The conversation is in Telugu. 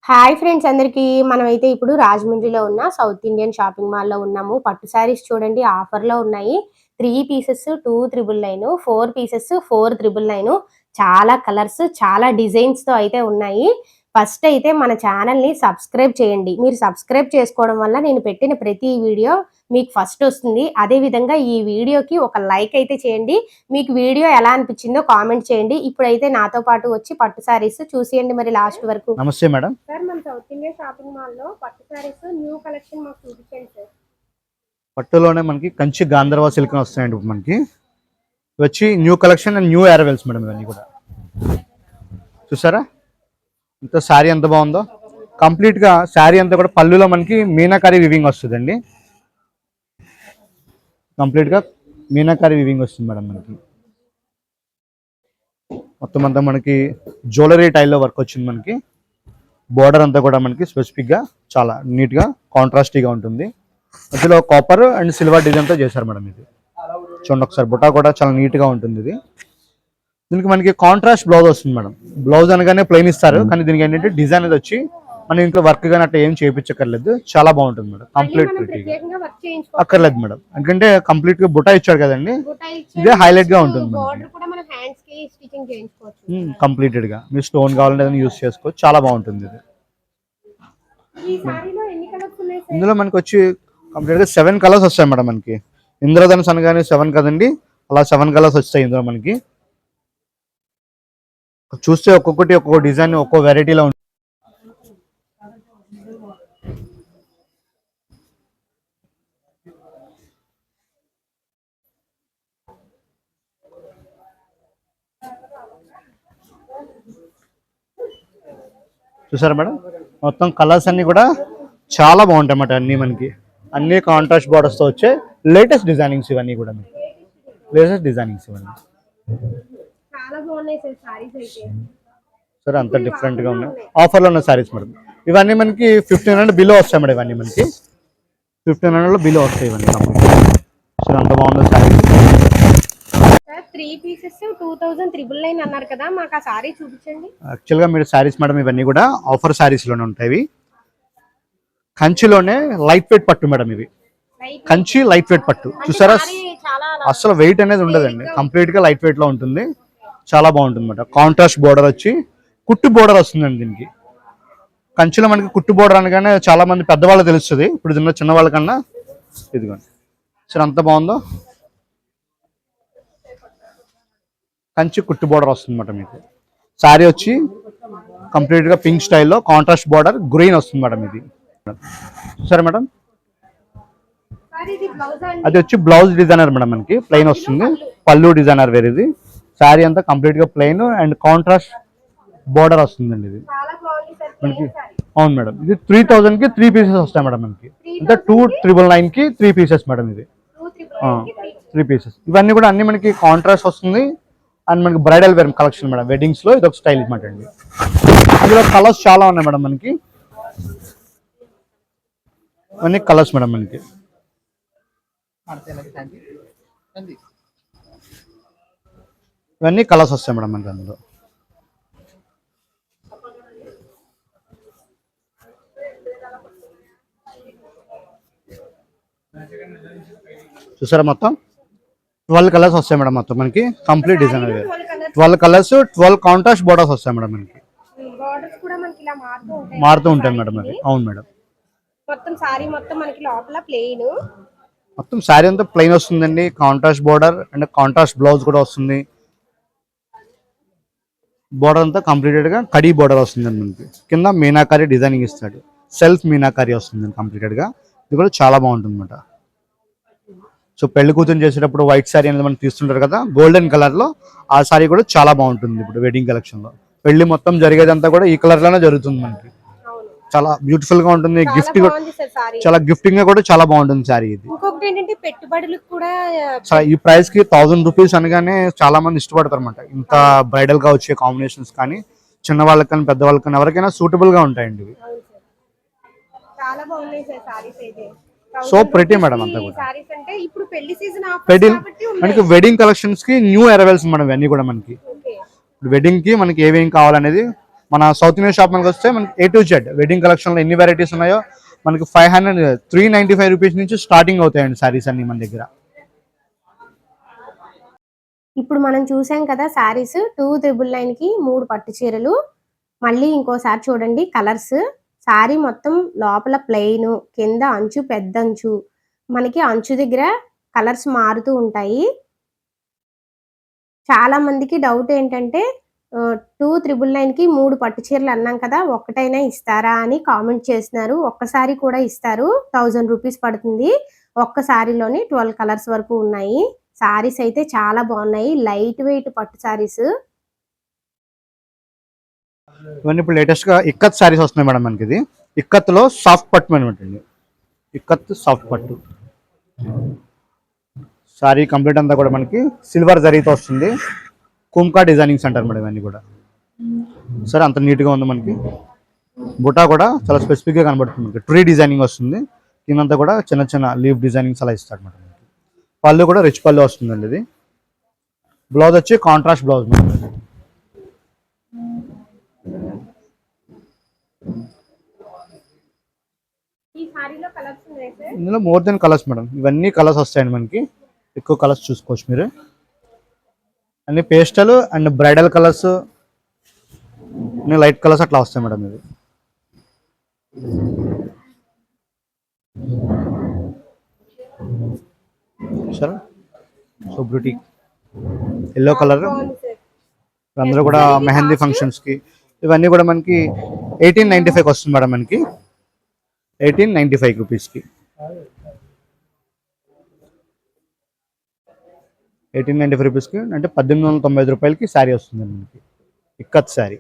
హాయ్ ఫ్రెండ్స్ అందరికీ మనమైతే ఇప్పుడు రాజమండ్రిలో ఉన్న సౌత్ ఇండియన్ షాపింగ్ మాల్లో ఉన్నాము. పట్టు శారీస్ చూడండి ఆఫర్‌లో ఉన్నాయి. 3 పీసెస్ 2,999, 4 పీసెస్ 4,999. చాలా కలర్స్, చాలా డిజైన్స్‌తో అయితే ఉన్నాయి. ఫస్ట్ అయితే మన ఛానల్‌ని సబ్స్క్రైబ్ చేయండి. మీరు సబ్స్క్రైబ్ చేసుకోవడం వల్ల నేను పెట్టిన ప్రతి వీడియో మీకు ఫస్ట్ వస్తుంది. అదే విధంగా ఈ వీడియోకి ఒక లైక్ అయితే చేయండి. మీకు వీడియో ఎలా అనిపించిందో కామెంట్ చేయండి. ఇప్పుడైతే నాతో పాటు వచ్చి పట్టు శారీస్ చూసేయండి మరి లాస్ట్ వరకు. నమస్తే మేడం. సార్ మన సౌత్ ఇండియా షాపింగ్ మాల్లో పట్టు శారీస్ న్యూ కలెక్షన్ మాకు చూపించండి సార్. పట్టులోనే మనకి కంచి గాంధర్వా సిల్క్ వస్తాయండి. ఇప్పుడు మనకి వచ్చి new collection and new arrivals madam. ఇవన్నీ కూడా చూసారా ఇంత శారీ ఎంత బాగుందో. కంప్లీట్గా శారీ అంతా కూడా పళ్ళులో మనకి మీనాకారి వివింగ్ వస్తుందండి. కంప్లీట్గా మీనాకారి వివింగ్ వస్తుంది మేడం. మనకి మొత్తం అంతా మనకి జ్యువెలరీ టైల్లో వర్క్ వచ్చింది. మనకి బోర్డర్ అంతా కూడా మనకి స్పెసిఫిక్గా చాలా నీట్గా కాంట్రాస్టీగా ఉంటుంది. మధ్యలో కాపర్ అండ్ సిల్వర్ డిజైన్తో చేశారు మేడం. ఇది చూడండి ఒకసారి. బుటా కూడా చాలా నీట్గా ఉంటుంది. ఇది దీనికి మనకి కాంట్రాస్ట్ బ్లౌజ్ వస్తుంది మేడం. బ్లౌజ్ అనగానే ప్లెయిన్ ఇస్తారు, కానీ దీనికి ఏంటంటే డిజైన్ అనేది వచ్చి మనం ఇంట్లో వర్క్ కానీ అట్లా ఏం చేయించక్కర్లేదు. చాలా బాగుంటుంది మేడం. కంప్లీట్ అక్కర్లేదు మేడం, ఎందుకంటే కంప్లీట్ గా బుటా ఇచ్చాడు కదండి. ఇదే హైలైట్ గా ఉంటుంది. కంప్లీటెడ్ గా మీరు స్టోన్ కావాలంటే యూస్ చేసుకోవచ్చు. చాలా బాగుంటుంది ఇది. ఇందులో మనకి వచ్చి కంప్లీట్ గా 7 కలర్స్ వస్తాయి మేడం. మనకి ఇంద్రధనుస్ అనగానే 7 కదండి, అలా 7 కలర్స్ వస్తాయి ఇందులో. మనకి చూస్తే ఒక్కొక్కటి ఒక్కొక్క డిజైన్ ఒక్కో వెరైటీలో ఉంటుంది. చూసారా మేడం, మొత్తం కలర్స్ అన్ని కూడా చాలా బాగుంటాయి అన్నమాట. అన్ని మనకి అన్ని కాంట్రాస్ట్ బార్డర్స్తో వచ్చే లేటెస్ట్ డిజైనింగ్స్ ఇవన్నీ కూడా. లేటెస్ట్ డిజైనింగ్స్ ఇవన్నీ సరే, అంత డిఫరెంట్గా ఉన్నాయి. ఆఫర్లో ఉన్న శారీస్ మేడం. ఇవన్నీ మనకి 1,500 బిలో వస్తాయి మేడం. ఇవన్నీ మనకి 1,500 బిలో వస్తాయి ఇవన్నీ. సరే, అంత బాగుంది శారీస్. 3 పీసెస్ 2,999 అన్నారు కదా, మాకు ఆ సారీ చూపించండి. యాక్చువల్గా మీరు శారీస్ మేడం ఇవన్నీ కూడా ఆఫర్ శారీస్లోనే ఉంటాయి. కంచిలోనే లైట్ వెయిట్ పట్టు మేడం. ఇవి కంచి లైట్ వెయిట్ పట్టు. చూసారా, అసలు వెయిట్ అనేది ఉండదండి. కంప్లీట్ గా లైట్ వెయిట్ లో ఉంటుంది. చాలా బాగుంటుంది అన్నమాట. కాంట్రాస్ట్ బోర్డర్ వచ్చి కుట్టు బోర్డర్ వస్తుందండి దీనికి. కంచిలో మనకి కుట్టు బోర్డర్ అనగానే చాలా మంది పెద్దవాళ్ళు తెలుస్తుంది. ఇప్పుడు చిన్న చిన్న వాళ్ళకన్నా ఇదిగోండి సరే, అంత బాగుందో. కంచి కుట్టు బోర్డర్ వస్తుంది అన్నమాట. మీకు శారీ వచ్చి కంప్లీట్ గా పింక్ స్టైల్లో కాంట్రాస్ట్ బోర్డర్ గ్రీన్ వస్తుంది మేడం. ఇది సరే మేడం, అది వచ్చి బ్లౌజ్ డిజైనర్ మేడం. మనకి ప్లెయిన్ వస్తుంది. పళ్ళు డిజైనర్ వేరే. ఇది శారీ అంతా కంప్లీట్ గా ప్లెయిన్ అండ్ కాంట్రాస్ట్ బోర్డర్ వస్తుందండి. ఇది మనకి అవును మేడం. ఇది 3,000 కి 3 పీసెస్ వస్తాయి మేడం. మనకి అంటే 2,999 కి 3 పీసెస్ మేడం. ఇది 3 పీసెస్. ఇవన్నీ కూడా అన్ని మనకి కాంట్రాస్ట్ వస్తుంది. అండ్ మనకి bridal wear collection madam. Weddings లో ఇది ఒక స్టైల్ అనమాట అండి. ఇందులో కలర్స్ చాలా ఉన్నాయి మేడం. మనకి అన్ని కలర్స్ మేడం. మనకి ఇవన్నీ కలర్స్ వస్తాయి మేడం మనకి అందులో. చూసారా, మొత్తం 12 కలర్స్ వస్తాయి మేడం. మొత్తం మనకి కంప్లీట్ డిజైన్ అదే 12 కలర్స్, 12 కాంట్రాస్ట్ బోర్డర్స్ వస్తాయి మేడం. మనకి మారుతూ ఉంటాయి మేడం. అది అవును మేడం. మొత్తం సారీ మొత్తం మనకి లోపల ప్లెయిన్, మొత్తం శారీ అంతా ప్లెయిన్ వస్తుందండి. Contrast border and contrast blouse కూడా వస్తుంది. బోర్డర్ అంతా కంప్లీటెడ్ గా కడీ బోర్డర్ వస్తుందండి. మనకి కింద మీనాకారి డిజైనింగ్ ఇస్తాడు. సెల్ఫ్ మీనాకారి వస్తుంది కంప్లీటెడ్ గా. ఇది కూడా చాలా బాగుంటుంది అన్నమాట. సో పెళ్లి కూతురు చేసేటప్పుడు వైట్ శారీ అనేది మనం తీస్తుంటారు కదా, గోల్డెన్ కలర్ లో. ఆ శారీ కూడా చాలా బాగుంటుంది ఇప్పుడు వెడ్డింగ్ కలెక్షన్ లో. పెళ్లి మొత్తం జరిగేదంతా కూడా ఈ కలర్ లోనే జరుగుతుంది మనకి. చాలా బ్యూటిఫుల్ గా ఉంటుంది. గిఫ్ట్ చాలా గిఫ్టింగ్ గా కూడా చాలా బాగుంటుంది శారీ. ఇది ఇంకొకటి ఏంటంటే పెట్టుబడులకు కూడా ఈ ప్రైస్ కి 1,000 రూపీస్ అనగానే చాలా మంది ఇష్టపడతారు అనమాట. ఇంత బ్రైడల్ గా వచ్చే కాంబినేషన్స్ కానీ చిన్న వాళ్ళకి కానీ పెద్ద వాళ్ళకి కానీ ఎవరికైనా సూటబుల్ గా ఉంటాయండి ఇవి. చాలా బాగున్నాయి సార్ సారీస్ అయితే. సో ప్రెటీ మేడం అంతా కూడా. సారీస్ అంటే ఇప్పుడు పెళ్లి సీజన్ మనకి వెడ్డింగ్ కలెక్షన్స్ కి న్యూ అరైవల్స్ మేడం. ఇవన్నీ కూడా మనకి వెడ్డింగ్ కి మనకి ఏమేమి కావాలనేది మన సౌత్ ఇండియన్ షాప్ మనకి వస్తే మనకి A to Z వెడ్డింగ్ కలెక్షన్లో ఎన్ని వెరైటీస్ ఉన్నాయో మనకి 395 రూపీస్ నుంచి స్టార్టింగ్ అవుతాయండి శారీస్ అన్ని మన దగ్గర. ఇప్పుడు మనం చూసాం కదా శారీస్ 2,999కి 3 పట్టు చీరలు. మళ్ళీ ఇంకోసారి చూడండి కలర్స్. శారీ మొత్తం లోపల ప్లెయిన్, కింద అంచు పెద్ద అంచు. మనకి అంచు దగ్గర కలర్స్ మారుతూ ఉంటాయి. చాలా మందికి డౌట్ ఏంటంటే 2,999కి 3 పట్టు చీరలు అన్నాం కదా, ఒక్కటైనా ఇస్తారా అని కామెంట్ చేస్తున్నారు. ఒక్కసారి కూడా ఇస్తారు. 1000 రూపీస్ పడుతుంది. ఒక్క సారీలోని 12 కలర్స్ వరకు ఉన్నాయి. సారీస్ అయితే చాలా బాగున్నాయి. లైట్ వెయిట్ పట్టు సారీస్. ఇవన్నీ ఇప్పుడు లేటెస్ట్గా ఇక్కత్ శారీస్ వస్తున్నాయి మేడం మనకి. ఇది ఇక్కత్లో సాఫ్ట్ పట్టు అనమాట అండి. ఇక్కత్ సాఫ్ట్ పట్టు శారీ కంప్లీట్ అంతా కూడా మనకి సిల్వర్ జరీతో వస్తుంది. కుంకా డిజైనింగ్స్ అంటారు మేడం ఇవన్నీ కూడా. సరే అంత నీట్గా ఉంది మనకి. బుటా కూడా చాలా స్పెసిఫిక్గా కనబడుతుంది మనకి. ట్రీ డిజైనింగ్ వస్తుంది. కిందంతా కూడా చిన్న చిన్న లీఫ్ డిజైనింగ్స్ అలా ఇస్తాడు మేడం. పళ్ళు కూడా రిచ్ పళ్ళు వస్తుందండి. ఇది బ్లౌజ్ వచ్చి కాంట్రాస్ట్ బ్లౌజ్ మేడం. ఇందులో మోర్ దెన్ కలర్స్ మేడం. ఇవన్నీ కలర్స్ వస్తాయండి మనకి. ఎక్కువ కలర్స్ చూసుకోవచ్చు మీరు. అన్ని పేస్టల్ అండ్ బ్రైడల్ కలర్స్, అన్ని లైట్ కలర్స్ అట్లా వస్తాయి మేడం. ఇది సరే సో బ్యూటీ ఎల్లో కలర్. అందరూ కూడా మెహందీ ఫంక్షన్స్కి ఇవన్నీ కూడా మనకి 1895కి వస్తుంది మేడం. మనకి 1895 రూపీస్కి 1895 రూపీస్కి అంటే 1895 రూపాయలకి శారీ వస్తుంది మనకి. ఇక్కత్ శారీ.